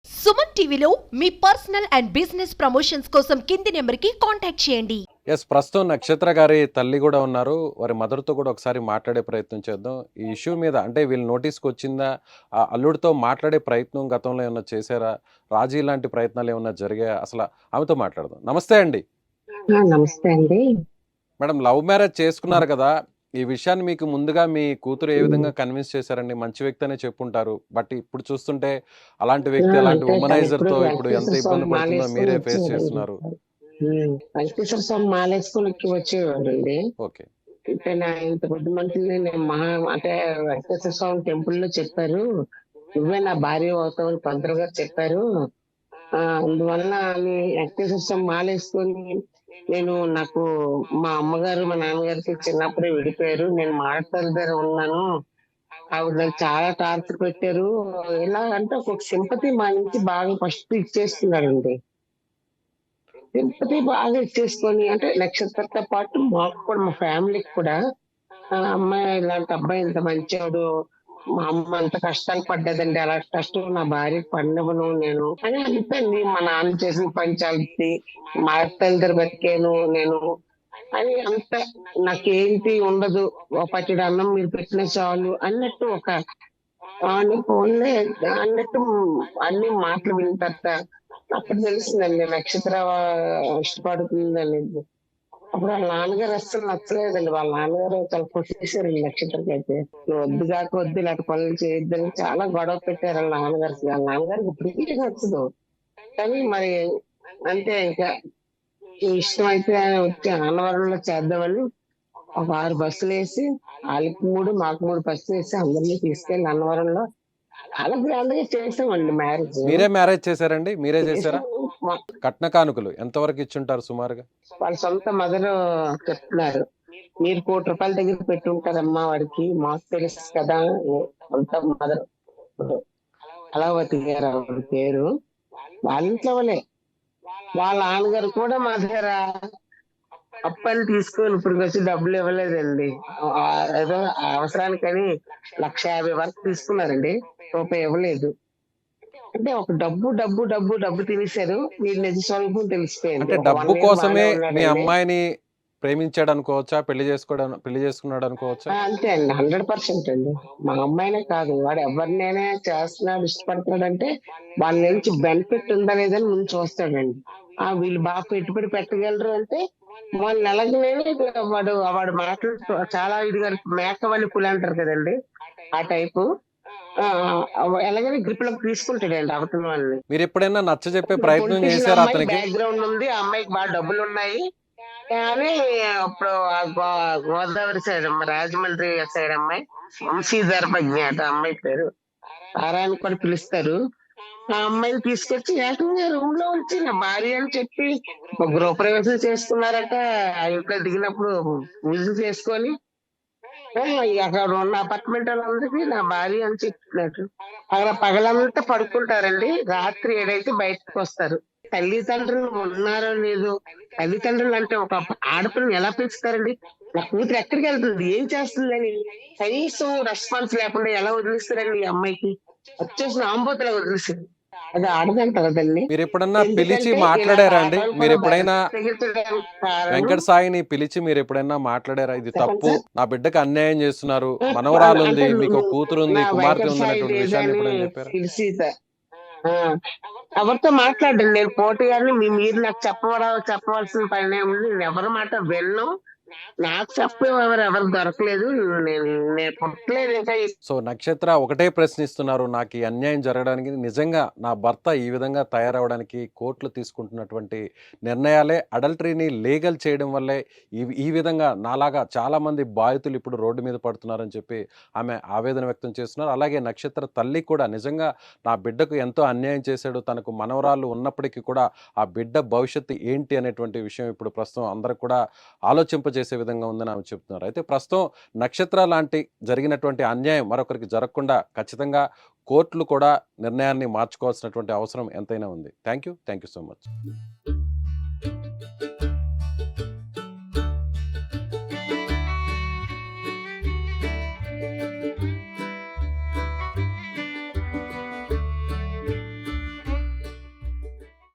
సుమన్ టీవీలో మీ personal and business promotions కోసం కింది నెంబర్కి కాంటాక్ట్ చేయండి. ఎస్, ప్రస్తుతం నక్షత్ర గారి తల్లి కూడా ఉన్నారు. వారి మదర్తో కూడా ఒకసారి మాట్లాడే ప్రయత్నం చేద్దాం. ఈ ఇష్యూ మీద అంటే వీళ్ళు నోటీస్కి వచ్చిందా, ఆ అల్లుడితో మాట్లాడే ప్రయత్నం గతంలో ఏమన్నా చేశారా, రాజీ లాంటి ప్రయత్నాలు ఏమన్నా జరిగాయా, అసలు ఆమెతో మాట్లాడదాం. నమస్తే అండి. నమస్తే అండి. మేడం, లవ్ మ్యారేజ్ చేసుకున్నారు కదా, ఈ విషయాన్ని మీకు ముందుగా మీ కూతురు ఏ విధంగా కన్విన్స్ చేశారండి? మంచి వ్యక్తి అనే చెప్పుంటారు, బట్ ఇప్పుడు చూస్తుంటే అలాంటి వ్యక్తి, అలాంటి అంటే తను ఉమనైజర్తో ఇప్పుడు ఎంత వెంకటేశ్వర స్వామి ఇబ్బంది పడుతుందో మాలేసుకొని మీరే ఫేస్ వచ్చేవాడండి. చేస్తున్నారు. వెంకటేశ్వర స్వామి మాలేసుకొని వచ్చేవాడండి. ఓకే. అంటే నా ఇంత పెద్ద మనుషుల్ని నేను అంటే వెంకటేశ్వర స్వామి టెంపుల్ లో చెప్పారు, నువ్వే నా భార్య అవుతావని పంతులు గారు చెప్పారు. అందువల్ల వెంకటేశ్వర స్వామి మాలేసుకొని నాకు మా అమ్మగారు మా నాన్నగారికి చిన్నప్పుడే విడిపోయారు, నేను మాట్లాడతారు దగ్గర ఉన్నాను, ఆవిడ నాకు చాలా టార్చర్ పెట్టారు. ఎలా అంటే ఒక సింపతి మా నుంచి బాగా ఫస్ట్ ఇచ్చేస్తున్నారండి. సింపతి బాగా ఇచ్చేసుకొని అంటే నక్షత్రతో పాటు మాకు కూడా మా ఫ్యామిలీకి కూడా అమ్మాయి ఇలాంటి అబ్బాయి ఇంత మంచివాడు, మా అమ్మ అంత కష్టాలు పడ్డదండి, అలా కష్టం నా భార్యకి పడినవను నేను అని అనిపించింది. మా నాన్న చేసిన పంచాయతీ మా అత్తల దగ్గర బతికాను నేను అని అంత నాకేంటి ఉండదు, ఒక పచ్చడి అన్నం మీరు పెట్టిన చాలు అన్నట్టు ఒక ఫోన్లే అన్నట్టు అన్ని మాటలు విన్న తర్వాత అప్పుడు తెలిసిందండి నక్షత్ర ఇష్టపడుతుందని. అప్పుడు వాళ్ళ నాన్నగారు అస్సలు నచ్చలేదండి. వాళ్ళ నాన్నగారు చాలా కొట్టేశారండి నక్షత్రకి. అయితే నువ్వు వద్దు కాక వద్దు ఇలాంటి పనులు చేయొద్దని చాలా గొడవ పెట్టారు వాళ్ళ నాన్నగారికి. వాళ్ళ నాన్నగారికి ఇప్పటికీ నచ్చదు, కానీ మరి అంతే ఇంకా నీ ఇష్టం అయితే వచ్చి అన్నవరంలో చేద్దామని ఒక 6 బస్సులు వేసి వాళ్ళకి 3 మాకు 3 బస్సులు వేసి అందరినీ తీసుకెళ్లి అన్నవరంలో చాలా గ్రాండ్ గా చేసామండి మ్యారేజ్. మీరే మ్యారేజ్ చేశారండి? మీరే చేశారా? కట్న కానుకలు ఎంతవరకు ఇచ్చుంటారు సుమారుగా? వాళ్ళ సొంత మదర్ చెప్తున్నారు, మీరు ₹1,00,00,000 దగ్గర పెట్టి ఉంటారమ్మా వాడికి, మాకు తెలుసు కదా. సొంత మదర్ కళావతి గారు ఆవిడ పేరు. వాళ్ళ ఇంట్లో వాళ్ళే. వాళ్ళ నాన్నగారు కూడా మా దగ్గర అప్పని తీసుకొని ఇప్పుడు వచ్చి డబ్బులు ఇవ్వలేదండి. ఏదో అవసరానికని 1,50,000 వరకు తీసుకున్నారండి, రూపాయి ఇవ్వలేదు. అంటే ఒక డబ్బు డబ్బు డబ్బు డబ్బు తినేశారు. వీడి నిజ స్వరూపం తెలిసిపోయింది. అంటే డబ్బు కోసమే మీ అమ్మాయిని ప్రేమించాడు అనుకోవచ్చా, పెళ్లి చేసుకున్నాడు అనుకోవచ్చా? అంతే అండి, 100% అండి. మా అమ్మాయినే కాదు, వాడు ఎవరినైనా చేస్తున్నాడు ఇష్టపడుతున్నాడు అంటే వాళ్ళ నుంచి బెనిఫిట్ ఉందా లేదని ముందు చూస్తాడండి. వీళ్ళు బాగా పెట్టుబడి పెట్టగలరు అంటే వాళ్ళు ఎలాగనే వాడు వాడు మాటలు చాలా ఇదిగా మేకవల్లి పులి అంటారు కదండి, ఆ టైపు ఎలాగైనా గ్రిప్ లోకి తీసుకుంటాడండి అవతల వాళ్ళని. మీరు ఎప్పుడైనా నచ్చ చెప్పే ప్రయత్నం చేశారా అతనికి? బ్యాక్గ్రౌండ్ ఉంది, ఆ అమ్మాయికి బాగా డబ్బులు ఉన్నాయి, కానీ ఇప్పుడు గోదావరి సైడ్ రాజమండ్రి సైడ్ అమ్మాయి వంశీధర్ ప్రజ్ఞాత అమ్మాయి పేరు, తారాన్ని కూడా పిలుస్తారు. ఆ అమ్మాయిని తీసుకొచ్చి ఏకంగా రూమ్ లో ఉంచి నా భార్య అని చెప్పి గృహప్రవేశం చేసుకున్నారట. ఆ ఇంట్లో దిగినప్పుడు పూజలు చేసుకొని అక్కడ ఉన్న అపార్ట్మెంట్ వాళ్ళందరికీ నా భార్య అని చెప్పినట్టు అక్కడ పగలంతా పడుకుంటారండి, రాత్రి 7 అయితే బయటకు వస్తారు. తల్లిదండ్రులు ఉన్నారో లేదో, తల్లిదండ్రులు అంటే ఒక ఆడపిల్లని ఎలా పెంచుతారండి? నా కూతురు ఎక్కడికి వెళ్తుంది, ఏం చేస్తుందని కనీసం రెస్పాన్స్ లేకుండా ఎలా వదిలిస్తారండి? ఈ అమ్మాయికి వచ్చేసిన ఆంబోతులా వదిలిస్తుంది. అది ఆడదంటారు తల్లి. మీరు ఎప్పుడన్నా పిలిచి మాట్లాడారా అండి? మీరు ఎప్పుడైనా వెంకట సాయిని పిలిచి మీరు ఎప్పుడైనా మాట్లాడారా, ఇది తప్పు, నా బిడ్డకు అన్యాయం చేస్తున్నారు, మనవరాలు ఉంది, మీకు కూతురు ఉంది, కుమార్తె ఉంది అనేటువంటి విషయాన్ని ఎప్పుడైనా చెప్పారా? ఎవరితో మాట్లాడండి, నేను పోటీ గారిని మీరు నాకు చెప్పవలసిన పని ఏముంది, నేను ఎవరి మాట వెళ్ళను, నాకు చెప్పేవారు ఎవరు దొరకలేదు, నేను పుట్టలేదు ఇంకా. సో నక్షత్ర ఒకటే ప్రశ్నిస్తున్నారు, నాకు ఈ అన్యాయం జరగడానికి, నిజంగా నా భర్త ఈ విధంగా తయారవడానికి కోర్టులు తీసుకుంటున్నటువంటి నిర్ణయాలే, అడల్టరీని లీగల్ చేయడం వల్లే ఈ విధంగా నాలాగా చాలామంది బాధితులు ఇప్పుడు రోడ్డు మీద పడుతున్నారని చెప్పి ఆమె ఆవేదన వ్యక్తం చేస్తున్నారు. అలాగే నక్షత్ర తల్లి కూడా నిజంగా నా బిడ్డకు ఎంతో అన్యాయం చేశాడు, తనకు మనవరాళ్ళు ఉన్నప్పటికీ కూడా ఆ బిడ్డ భవిష్యత్తు ఏంటి అనేటువంటి విషయం ఇప్పుడు ప్రస్తుతం అందరికి కూడా ఆలోచింపజేసే విధంగా ఉందని ఆమె చెప్తున్నారు. అయితే ప్రస్తుతం నక్షత్ర లాంటి జరిగినటువంటి అన్యాయం మరొకరికి జరగకుండా ఖచ్చితంగా కోర్టులు కూడా నిర్ణయాన్ని మార్చుకోవాల్సినటువంటి అవసరం ఎంతైనా ఉంది. Thank you so much.